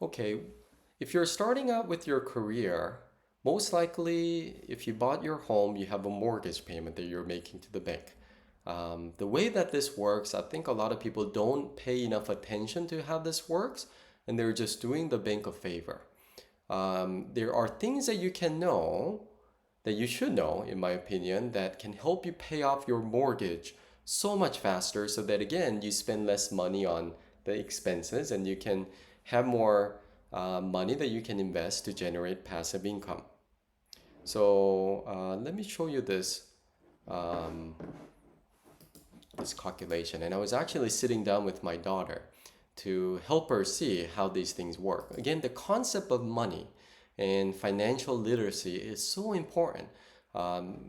Okay, if you're starting out with your career, most likely if you bought your home, you have a mortgage payment that you're making to the bank. The way that this works, I think a lot of people don't pay enough attention to how this works, and they're just doing the bank a favor. There are things that you can know, that you should know, in my opinion, that can help you pay off your mortgage so much faster so that again, you spend less money on the expenses and you can have more money that you can invest to generate passive income. So let me show you um, this calculation. And I was actually sitting down with my daughter to help her see how these things work. Again, the concept of money and financial literacy is so important. Um,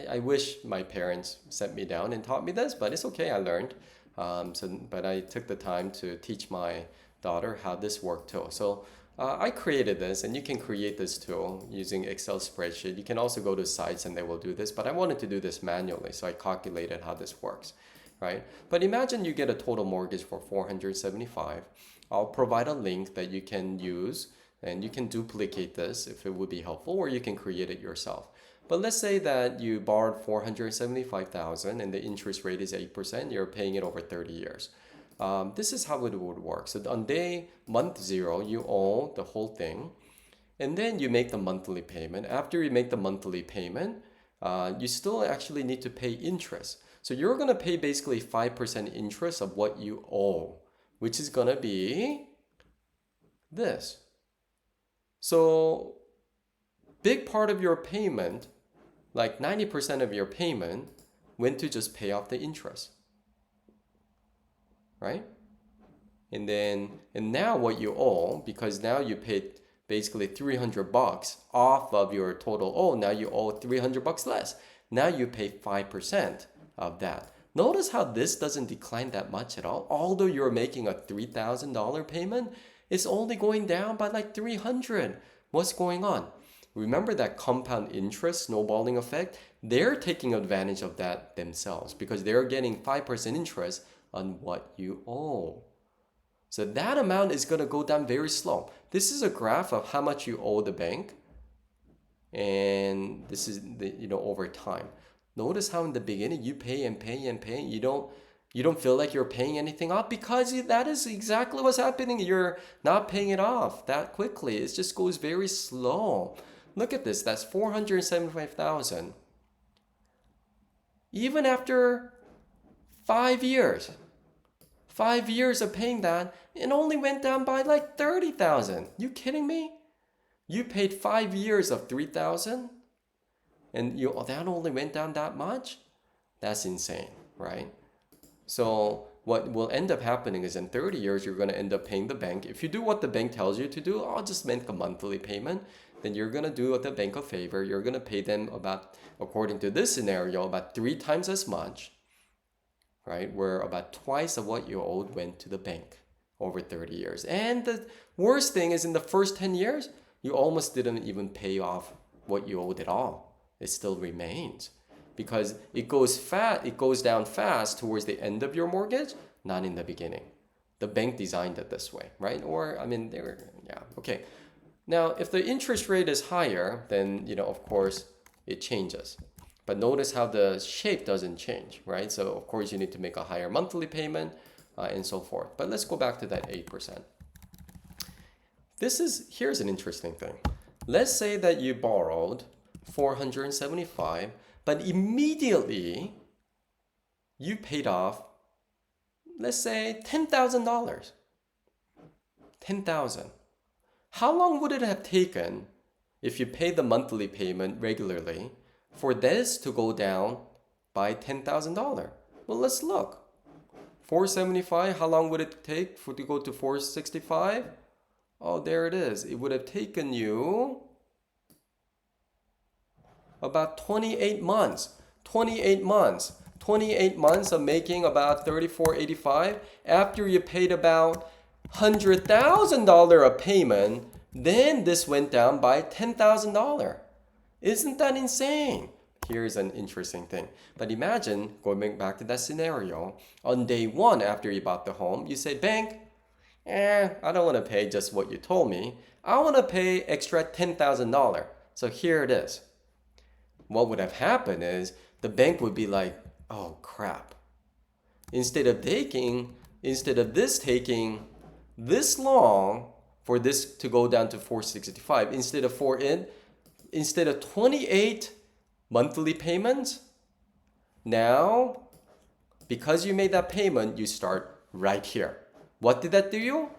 I wish my parents sat me down and taught me this, but it's okay, I learned. But I took the time to teach my daughter how this worked too. So I created this, and you can create this too using Excel spreadsheet. You can also go to sites and they will do this, but I wanted to do this manually, so I calculated how this works, right? But imagine you get a total mortgage for 475. I'll provide a link that you can use and you can duplicate this if it would be helpful, or you can create it yourself. But let's say that you borrowed 475,000 and the interest rate is 8%, you're paying it over 30 years. This is how it would work. So on month zero, you owe the whole thing, and then you make the monthly payment. After you make the monthly payment, you still actually need to pay interest. So you're going to pay basically 5% interest of what you owe, which is going to be this. So big part of your payment, like 90% of your payment, went to just pay off the interest, right? And now what you owe, because now you paid basically 300 bucks off of your total. Oh, now you owe 300 bucks less. Now you pay 5% of that. Notice how this doesn't decline that much at all. Although you're making a $3,000 payment, it's only going down by like 300. What's going on? Remember that compound interest snowballing effect? They're taking advantage of that themselves because they're getting 5% interest on what you owe. So that amount is going to go down very slow. This is a graph of how much you owe the bank, and this is over time. Notice how in the beginning you pay and pay and pay. You don't feel like you're paying anything off because that is exactly what's happening. You're not paying it off that quickly. It just goes very slow. Look at this. That's 475,000. Even after 5 years. 5 years of paying that, it only went down by like 30,000. You kidding me? You paid 5 years of 3,000 and that only went down that much? That's insane, right? So what will end up happening is in 30 years, you're going to end up paying the bank. If you do what the bank tells you to do, I'll just make a monthly payment. Then you're going to do the bank a favor. You're going to pay them about, according to this scenario, about 3 times as much, right? Where about twice of what you owed went to the bank over 30 years. And the worst thing is in the first 10 years, you almost didn't even pay off what you owed at all. It still remains because it goes down fast towards the end of your mortgage, not in the beginning. The bank designed it this way, right? Or, I mean, yeah, okay. Now, if the interest rate is higher, then, of course, it changes. But notice how the shape doesn't change, right? So of course you need to make a higher monthly payment and so forth. But let's go back to that 8%. Here's an interesting thing. Let's say that you borrowed 475, but immediately you paid off, let's say $10,000. 10,000. How long would it have taken if you paid the monthly payment regularly for this to go down by $10,000? Well, let's look. 475, how long would it take to go to 465? Oh, there it is. It would have taken you about 28 months. 28 months. 28 months of making about $34.85 after you paid about $100,000 a payment, then this went down by $10,000. Isn't that insane? Here's an interesting thing. But imagine, going back to that scenario, on day one after you bought the home, you say, bank, I don't want to pay just what you told me. I want to pay extra $10,000. So here it is. What would have happened is the bank would be like, oh crap. Instead of this taking this long for this to go down to 465, instead of 28 monthly payments, now because you made that payment, you start right here. What did that do you?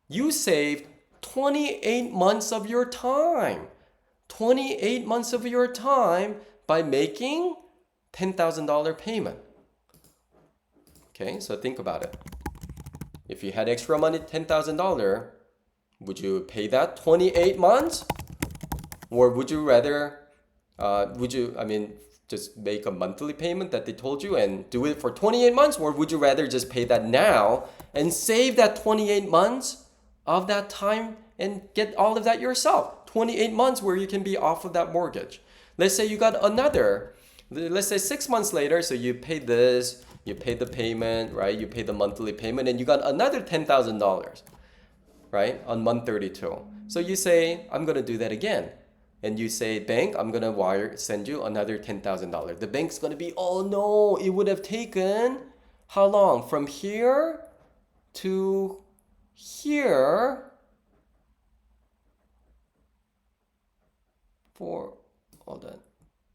You saved 28 months of your time. 28 months of your time by making $10,000 payment. Okay, so think about it. If you had extra money, $10,000, would you pay that 28 months? Or would you rather, just make a monthly payment that they told you and do it for 28 months? Or would you rather just pay that now and save that 28 months of that time and get all of that yourself? 28 months where you can be off of that mortgage. Let's say you got let's say 6 months later, so you paid this, you paid the payment, right? You paid the monthly payment and you got another $10,000, right? On month 32. So you say, I'm going to do that again. And you say, bank, I'm going to send you another $10,000. The bank's going to be, oh no, it would have taken how long? From here to here hold on.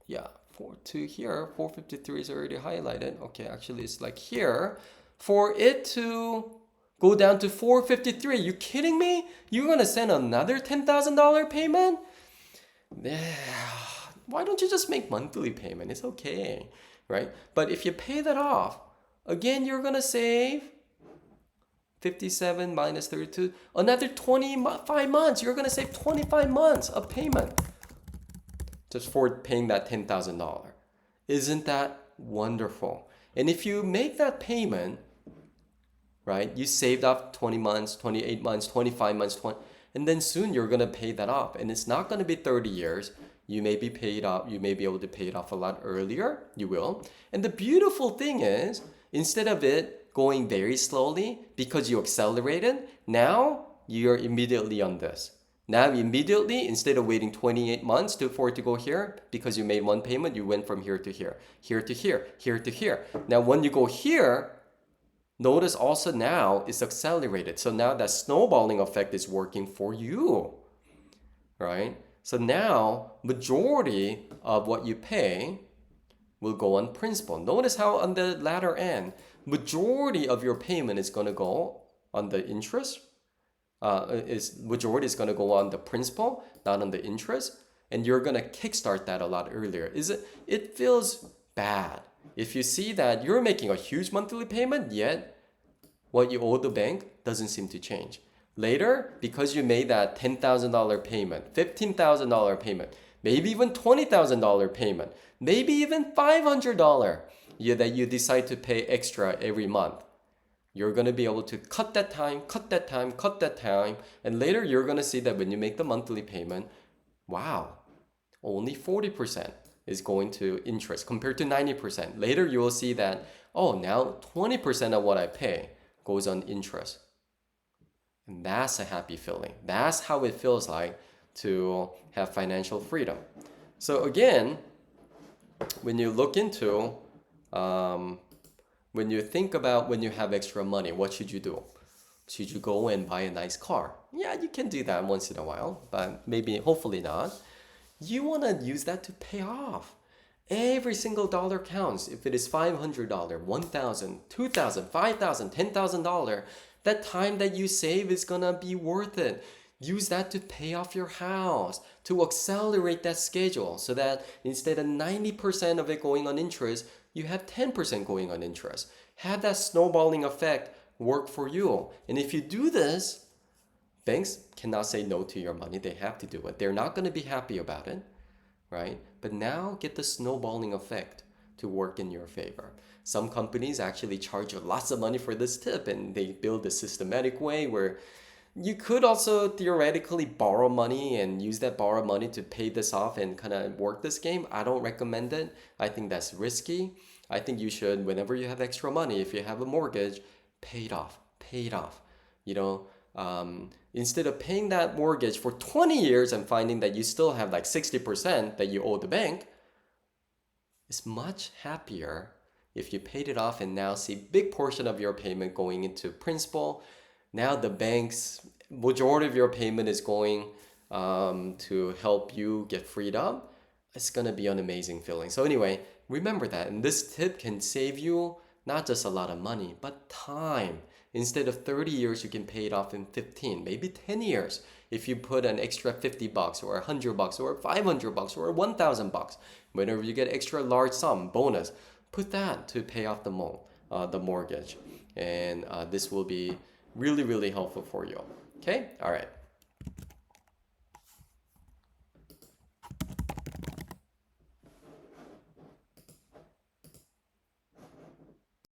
Yeah, 453 is already highlighted. Okay, actually it's like here. For it to go down to 453, you kidding me? You're going to send another $10,000 payment? Why don't you just make monthly payment? It's okay, right? But if you pay that off, again, you're going to save 57 minus 32, another 25 months. You're going to save 25 months of payment just for paying that $10,000. Isn't that wonderful? And if you make that payment, right, you saved up 20 months, 28 months, 25 months, and then soon you're going to pay that off. And it's not going to be 30 years. You may be paid off. You may be able to pay it off a lot earlier. You will. And the beautiful thing is, instead of it going very slowly because you accelerated, now you're immediately on this. Now immediately, instead of waiting 28 months for it to go here, because you made one payment, you went from here to here, here to here, here to here. Now when you go here, notice also now it's accelerated. So now that snowballing effect is working for you, right? So now majority of what you pay will go on principal. Notice how on the latter end, majority of your payment is going to go on the interest. Majority is going to go on the principal, not on the interest, and you're going to kickstart that a lot earlier. It feels bad if you see that you're making a huge monthly payment, yet what you owe the bank doesn't seem to change. Later, because you made that $10,000 payment, $15,000 payment, maybe even $20,000 payment, maybe even $500 that you decide to pay extra every month. You're going to be able to cut that time, and later you're going to see that when you make the monthly payment, wow, only 40% is going to interest compared to 90%. Later you will see that, oh, now 20% of what I pay goes on interest. And that's a happy feeling. That's how it feels like to have financial freedom. So again, when you look into when you think about when you have extra money, what should you do? Should you go and buy a nice car? Yeah, you can do that once in a while, but hopefully not. You want to use that to pay off. Every single dollar counts. If it is $500, $1,000, $2,000, $5,000, $10,000, that time that you save is going to be worth it. Use that to pay off your house, to accelerate that schedule so that instead of 90% of it going on interest, you have 10% going on interest. Have that snowballing effect work for you. And if you do this, banks cannot say no to your money. They have to do it. They're not going to be happy about it, right? But now get the snowballing effect to work in your favor. Some companies actually charge you lots of money for this tip, and they build a systematic way where you could also theoretically borrow money and use that borrowed money to pay this off and kind of work this game. I don't recommend it. I think that's risky. I think you should, whenever you have extra money, if you have a mortgage, pay it off. Pay it off. You know, Instead of paying that mortgage for 20 years and finding that you still have like 60% that you owe the bank, it's much happier if you paid it off and now see big portion of your payment going into principal. Now the bank's majority of your payment is going to help you get freed up. It's gonna be an amazing feeling. So anyway, remember that. And this tip can save you not just a lot of money, but time. Instead of 30 years, you can pay it off in 15, maybe 10 years. If you put an extra 50 bucks or 100 bucks or 500 bucks or 1,000 bucks, whenever you get extra large sum bonus, put that to pay off the mortgage. And this will be really, really helpful for you. Okay? All right.